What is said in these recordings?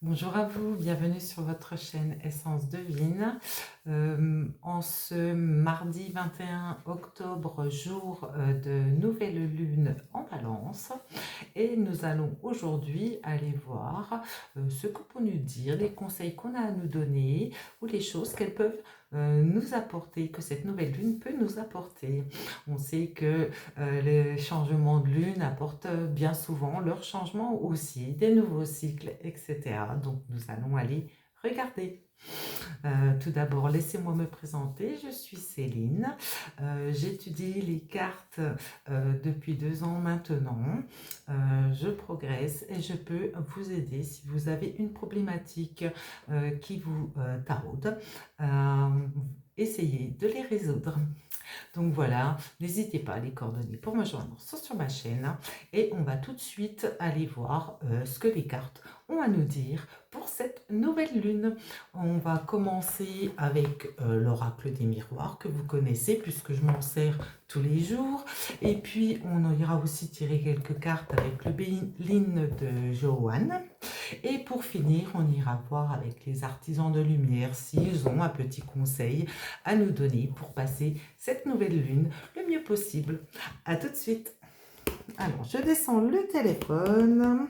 Bonjour à vous, bienvenue sur votre chaîne Essence Divine. En ce mardi 21 octobre, jour de nouvelle lune en Balance, et nous allons aujourd'hui aller voir ce que peut nous dire, les conseils qu'on a à nous donner ou les choses qu'elles peuvent nous apporter, que cette nouvelle lune peut nous apporter. On sait que les changements de lune apportent bien souvent leur changement aussi, des nouveaux cycles, etc. Donc nous allons aller regarder. Tout d'abord, laissez-moi me présenter. Je suis Céline. J'étudie les cartes depuis 2 ans maintenant. Je progresse et je peux vous aider si vous avez une problématique qui vous taraude. Essayez de les résoudre. Donc voilà, n'hésitez pas à les coordonner pour me joindre sur ma chaîne et on va tout de suite aller voir ce que les cartes ont à nous dire pour cette nouvelle lune. On va commencer avec l'oracle des miroirs que vous connaissez puisque je m'en sers tous les jours, et puis on ira aussi tirer quelques cartes avec le Béline de Johan. Et pour finir, on ira voir avec les artisans de lumière s'ils ont un petit conseil à nous donner pour passer cette nouvelle lune le mieux possible. À tout de suite. Alors, je descends le téléphone.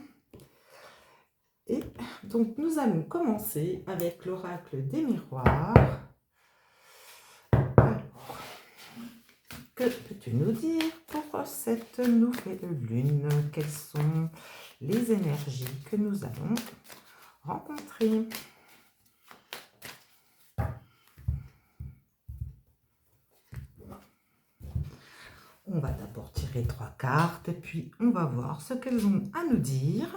Et donc, nous allons commencer avec l'oracle des miroirs. Alors, que peux-tu nous dire pour cette nouvelle lune? Quelles sont les énergies que nous allons rencontrer? On va d'abord tirer 3 cartes et puis on va voir ce qu'elles ont à nous dire.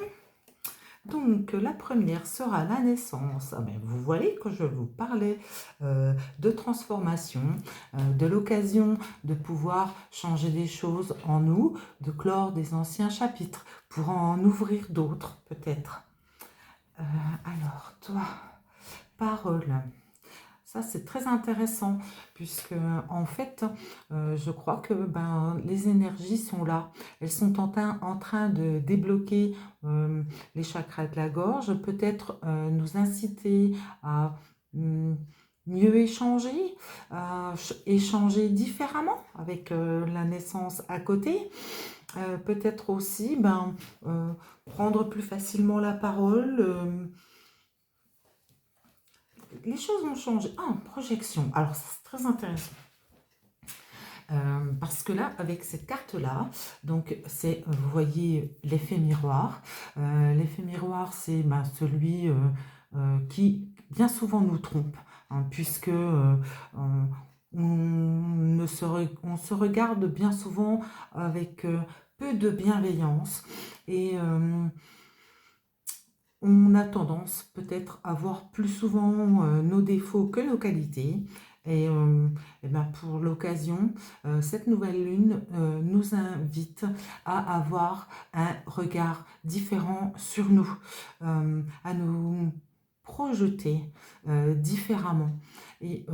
Donc, la première sera la naissance. Ah ben, vous voyez que je vous parlais de transformation, de l'occasion de pouvoir changer des choses en nous, de clore des anciens chapitres pour en ouvrir d'autres peut-être. Alors, toi, parole. Ça, c'est très intéressant, puisque en fait, je crois que les énergies sont là. Elles sont en train de débloquer les chakras de la gorge, peut-être nous inciter à mieux échanger, échanger différemment avec la naissance à côté. Peut-être aussi prendre plus facilement la parole. Les choses ont changé. Ah, projection. Alors, c'est très intéressant. Parce que là, avec cette carte-là, donc c'est, vous voyez, l'effet miroir. L'effet miroir, c'est celui qui bien souvent nous trompe, hein, puisque on se regarde bien souvent avec peu de bienveillance et on a tendance peut-être à voir plus souvent nos défauts que nos qualités. Et, pour l'occasion, cette nouvelle lune nous invite à avoir un regard différent sur nous, à nous projeter différemment. Et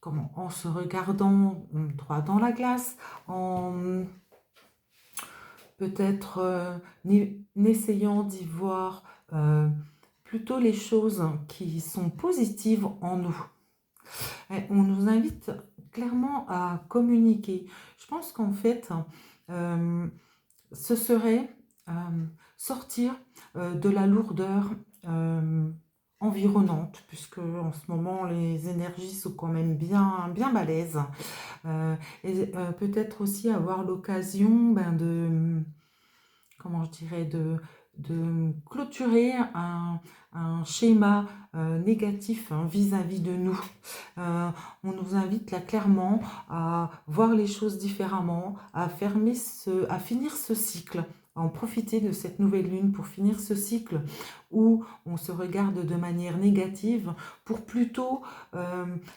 en se regardant droit dans la glace, en peut-être essayant d'y voir plutôt les choses qui sont positives en nous. Et on nous invite clairement à communiquer. Je pense qu'en fait, ce serait sortir de la lourdeur environnante, puisque en ce moment les énergies sont quand même bien balèzes. Et peut-être aussi avoir l'occasion comment je dirais, de clôturer un schéma négatif vis-à-vis de nous. On nous invite là clairement à voir les choses différemment, à finir ce cycle, à en profiter de cette nouvelle lune pour finir ce cycle où on se regarde de manière négative pour plutôt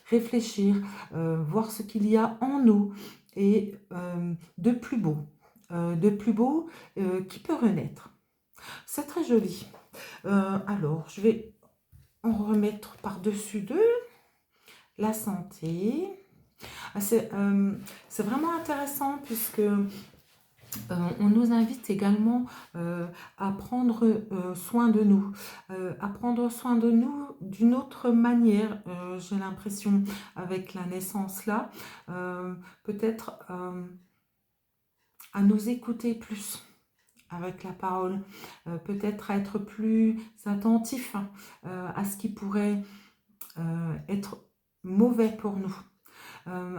réfléchir, voir ce qu'il y a en nous et de plus beau. Qui peut renaître. C'est très joli. Alors, je vais en remettre par-dessus deux. La santé. C'est vraiment intéressant puisque On nous invite également à prendre soin de nous, à prendre soin de nous d'une autre manière, j'ai l'impression, avec la naissance là, peut-être à nous écouter plus avec la parole, peut-être à être plus attentif à ce qui pourrait être mauvais pour nous.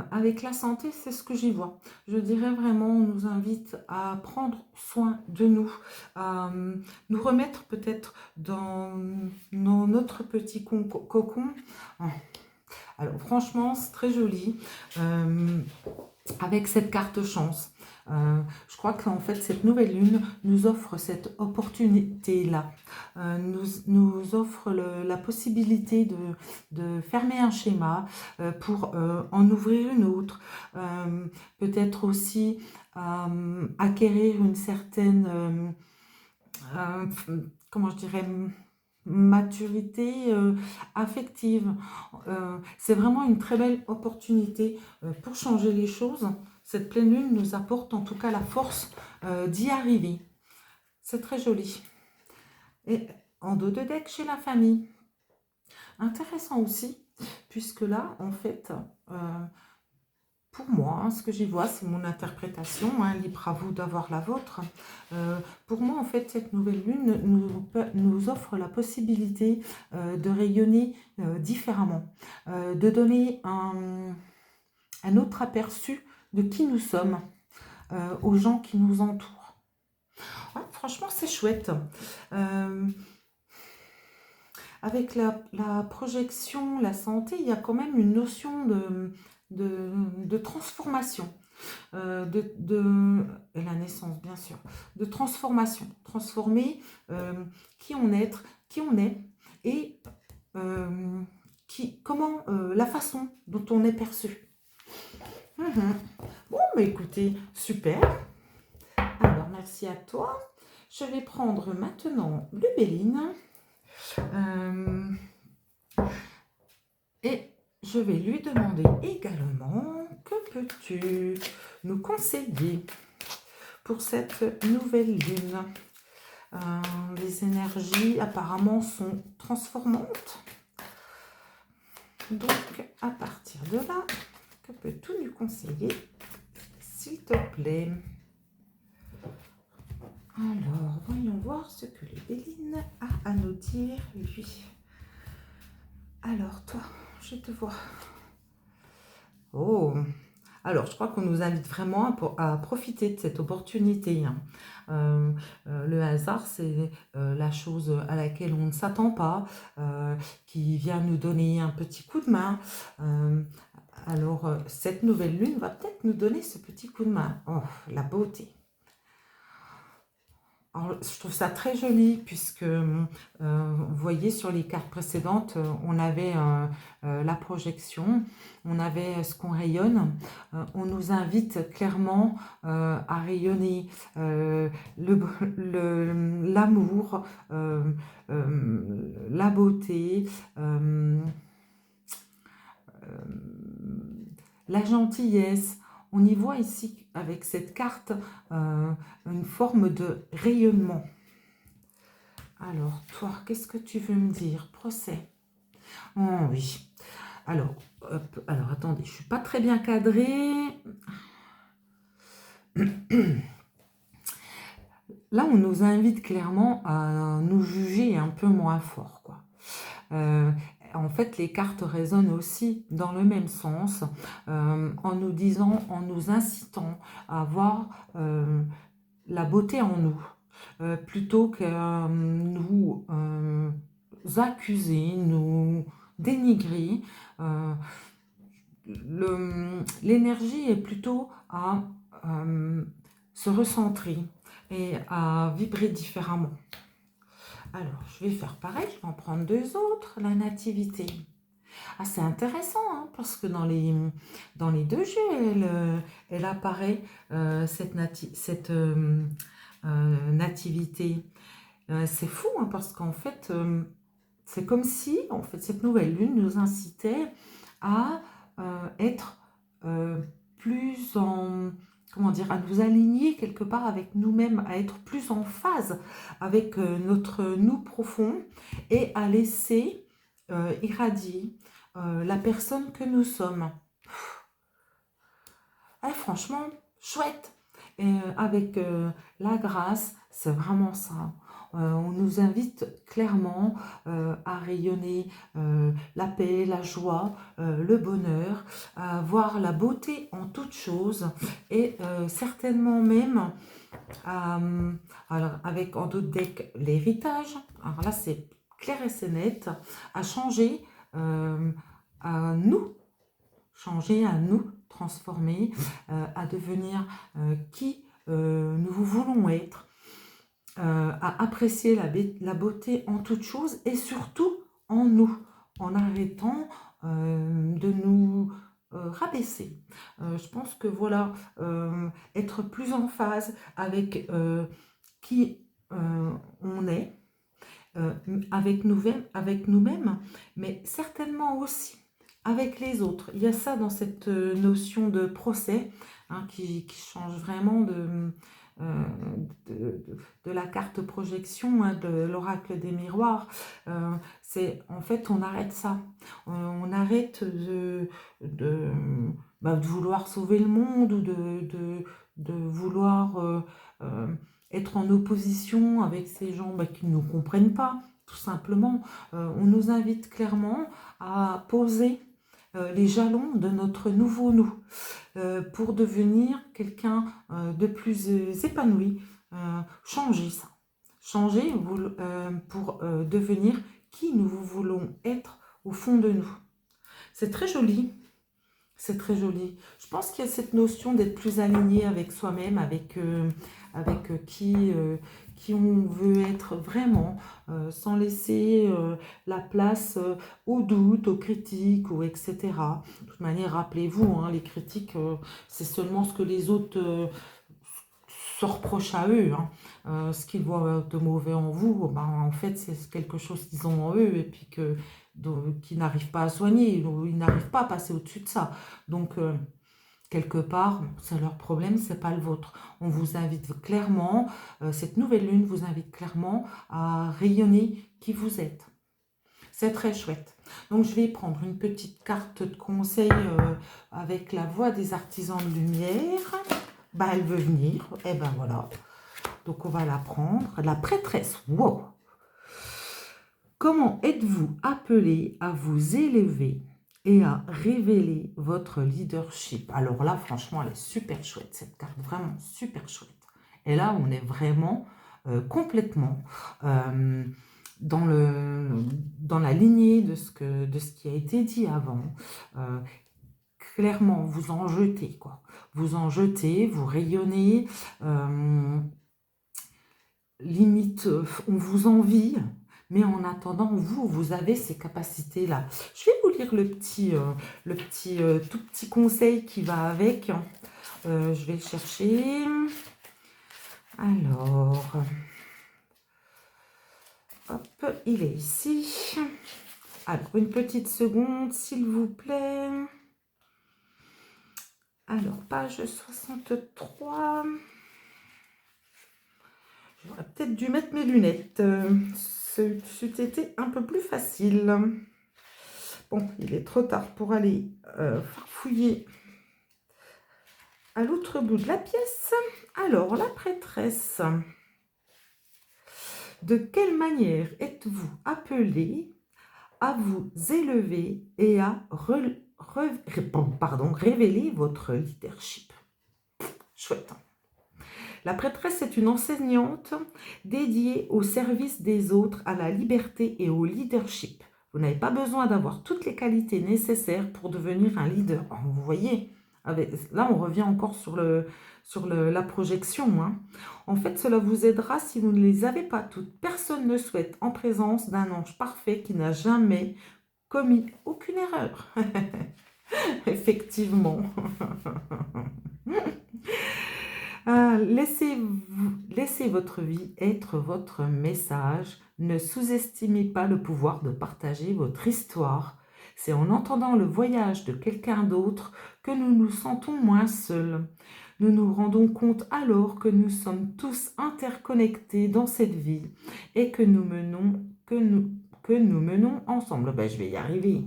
Avec la santé, c'est ce que j'y vois. Je dirais vraiment, on nous invite à prendre soin de nous, à nous remettre peut-être dans notre petit cocon. Alors franchement, c'est très joli, avec cette carte chance. Je crois qu'en fait, cette nouvelle lune nous offre cette opportunité-là, nous offre la possibilité de fermer un schéma pour en ouvrir une autre, peut-être aussi acquérir une certaine, comment je dirais, maturité affective. C'est vraiment une très belle opportunité pour changer les choses. Cette pleine lune nous apporte en tout cas la force d'y arriver. C'est très joli. Et en dos de deck chez la famille. Intéressant aussi, puisque là, en fait, pour moi, ce que j'y vois, c'est mon interprétation, libre à vous d'avoir la vôtre. Pour moi, en fait, cette nouvelle lune nous offre la possibilité de rayonner différemment, de donner un autre aperçu de qui nous sommes aux gens qui nous entourent. Ouais, franchement, c'est chouette. Avec la projection, la santé, il y a quand même une notion de transformation, et la naissance, bien sûr, de transformation. Transformer qui on est et comment la façon dont on est perçu. Bon, bah écoutez, super. Alors, merci à toi. Je vais prendre maintenant le Béline. Et je vais lui demander également que peux-tu nous conseiller pour cette nouvelle lune. Les énergies apparemment sont transformantes. Donc, à partir de là, que peux-tu nous conseiller, s'il te plaît? Alors, voyons voir ce que le Béline a à nous dire, lui. Alors, toi, je te vois. Oh, alors je crois qu'on nous invite vraiment à profiter de cette opportunité. Le hasard, c'est la chose à laquelle on ne s'attend pas, qui vient nous donner un petit coup de main. Alors, cette nouvelle lune va peut-être nous donner ce petit coup de main. Oh, la beauté! Alors, je trouve ça très joli puisque, vous voyez, sur les cartes précédentes, on avait la projection, on avait ce qu'on rayonne. On nous invite clairement à rayonner l'amour, la beauté, la gentillesse. On y voit ici, avec cette carte, une forme de rayonnement. Alors, toi, qu'est-ce que tu veux me dire? Procès. Oh oui. Alors, hop, alors attendez, je ne suis pas très bien cadrée. Là, on nous invite clairement à nous juger un peu moins fort, quoi. En fait, les cartes résonnent aussi dans le même sens, en nous disant, en nous incitant à voir la beauté en nous, plutôt que nous accuser, nous dénigrer. L'énergie est plutôt à se recentrer et à vibrer différemment. Alors, je vais faire pareil, je vais en prendre deux autres. La nativité. Ah, c'est intéressant, parce que dans les deux jeux, elle apparaît, cette nativité. C'est fou, parce qu'en fait, c'est comme si, en fait, cette nouvelle lune nous incitait à être plus comment dire, à nous aligner quelque part avec nous-mêmes, à être plus en phase avec notre nous profond et à laisser irradier la personne que nous sommes. Franchement, chouette. Et avec la grâce, c'est vraiment ça. On nous invite clairement à rayonner la paix, la joie, le bonheur, à voir la beauté en toutes choses et certainement même alors avec en d'autres decks l'héritage. Alors là, c'est clair et c'est net, à changer à nous, transformer, à devenir qui nous voulons être, à apprécier la beauté en toute chose et surtout en nous, en arrêtant de nous rabaisser. Je pense que voilà, être plus en phase avec qui on est, avec nous-mêmes, mais certainement aussi avec les autres. Il y a ça dans cette notion de procès qui change vraiment euh, de la carte projection, de l'oracle des miroirs. C'est en fait, on arrête ça. On arrête de vouloir sauver le monde ou de vouloir être en opposition avec ces gens qui ne nous comprennent pas, tout simplement. On nous invite clairement à poser les jalons de notre nouveau nous pour devenir quelqu'un de plus épanoui. Changer ça. Changer pour devenir qui nous voulons être au fond de nous. C'est très joli. C'est très joli. Je pense qu'il y a cette notion d'être plus aligné avec soi-même, avec qui on veut être vraiment, sans laisser la place aux doutes, aux critiques, ou etc. De toute manière, rappelez-vous, les critiques, c'est seulement ce que les autres se reprochent à eux. Ce qu'ils voient de mauvais en vous, en fait, c'est quelque chose qu'ils ont en eux et puis qu'ils n'arrivent pas à soigner, ou ils n'arrivent pas à passer au-dessus de ça. Donc, quelque part, c'est leur problème, c'est pas le vôtre. On vous invite clairement, cette nouvelle lune vous invite clairement à rayonner qui vous êtes. C'est très chouette. Donc, je vais prendre une petite carte de conseil avec la voix des artisans de lumière. Elle veut venir. Et ben voilà. Donc, on va la prendre. La prêtresse. Wow! Comment êtes-vous appelé à vous élever et à révéler votre leadership? Alors là, franchement, elle est super chouette, cette carte. Vraiment super chouette. Et là, on est vraiment complètement dans la lignée de ce qui a été dit avant. Clairement, vous en jetez, quoi. Vous en jetez, vous rayonnez. Limite, on vous envie. Mais en attendant, vous avez ces capacités-là. Je vais vous lire le tout petit conseil qui va avec. Je vais le chercher. Alors, hop, il est ici. Alors, une petite seconde, s'il vous plaît. Alors, page 63. J'aurais peut-être dû mettre mes lunettes. C'eût été un peu plus facile. Bon, il est trop tard pour aller farfouiller à l'autre bout de la pièce. Alors, la prêtresse. De quelle manière êtes-vous appelé à vous élever et à révéler votre leadership? Chouette. La prêtresse est une enseignante dédiée au service des autres, à la liberté et au leadership. Vous n'avez pas besoin d'avoir toutes les qualités nécessaires pour devenir un leader. Alors, vous voyez, là on revient encore sur la projection. En fait, cela vous aidera si vous ne les avez pas toutes. Personne ne souhaite en présence d'un ange parfait qui n'a jamais commis aucune erreur. Effectivement. Laissez votre vie être votre message. Ne sous-estimez pas le pouvoir de partager votre histoire. C'est en entendant le voyage de quelqu'un d'autre que nous nous sentons moins seuls. Nous nous rendons compte alors que nous sommes tous interconnectés dans cette vie et que nous menons ensemble. Ben, je vais y arriver.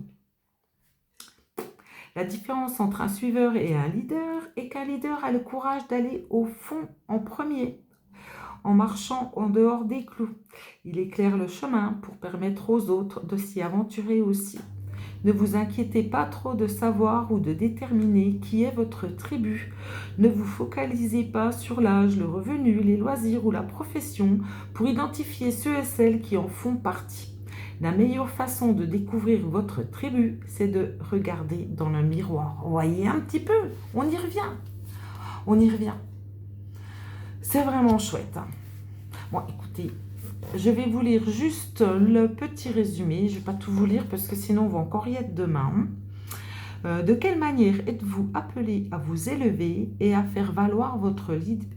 La différence entre un suiveur et un leader est qu'un leader a le courage d'aller au fond en premier, en marchant en dehors des clous. Il éclaire le chemin pour permettre aux autres de s'y aventurer aussi. Ne vous inquiétez pas trop de savoir ou de déterminer qui est votre tribu. Ne vous focalisez pas sur l'âge, le revenu, les loisirs ou la profession pour identifier ceux et celles qui en font partie. La meilleure façon de découvrir votre tribu, c'est de regarder dans le miroir. Vous voyez un petit peu, on y revient. On y revient. C'est vraiment chouette. Bon, écoutez, je vais vous lire juste le petit résumé. Je ne vais pas tout vous lire parce que sinon on va encore y être demain. De quelle manière êtes-vous appelé à vous élever et à faire valoir votre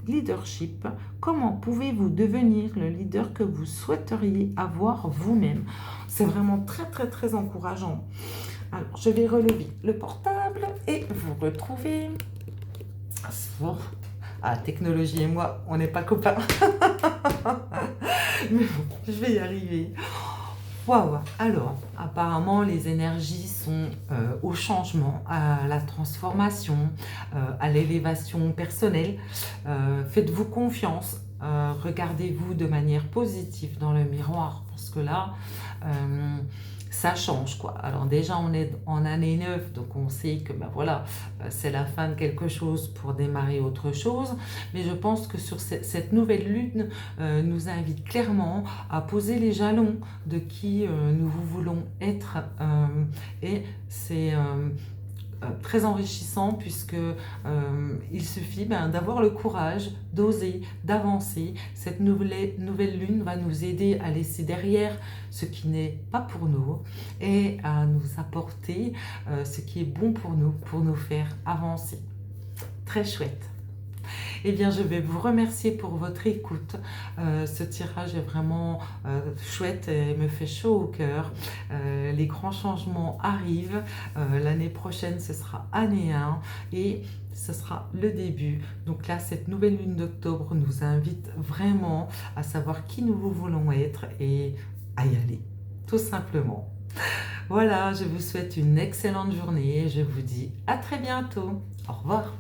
leadership? Comment pouvez-vous devenir le leader que vous souhaiteriez avoir vous-même? C'est vraiment très très très encourageant. Alors, je vais relever le portable et vous retrouver. Bon. Ah, technologie et moi, on n'est pas copains. Mais bon, je vais y arriver. Waouh! Alors, apparemment, les énergies sont au changement, à la transformation, à l'élévation personnelle. Faites-vous confiance. Regardez-vous de manière positive dans le miroir. Parce que là, ça change, quoi. Alors déjà, on est en année 9, donc on sait que ben voilà, c'est la fin de quelque chose pour démarrer autre chose. Mais je pense que sur cette nouvelle lune nous invite clairement à poser les jalons de qui nous voulons être. Et c'est très enrichissant puisque il suffit d'avoir le courage d'oser, d'avancer. Cette nouvelle lune va nous aider à laisser derrière ce qui n'est pas pour nous et à nous apporter ce qui est bon pour nous faire avancer. Très chouette. Eh bien, je vais vous remercier pour votre écoute. Ce tirage est vraiment chouette et me fait chaud au cœur. Les grands changements arrivent. L'année prochaine, ce sera année 1 et ce sera le début. Donc là, cette nouvelle lune d'octobre nous invite vraiment à savoir qui nous voulons être et à y aller, tout simplement. Voilà, je vous souhaite une excellente journée et je vous dis à très bientôt. Au revoir.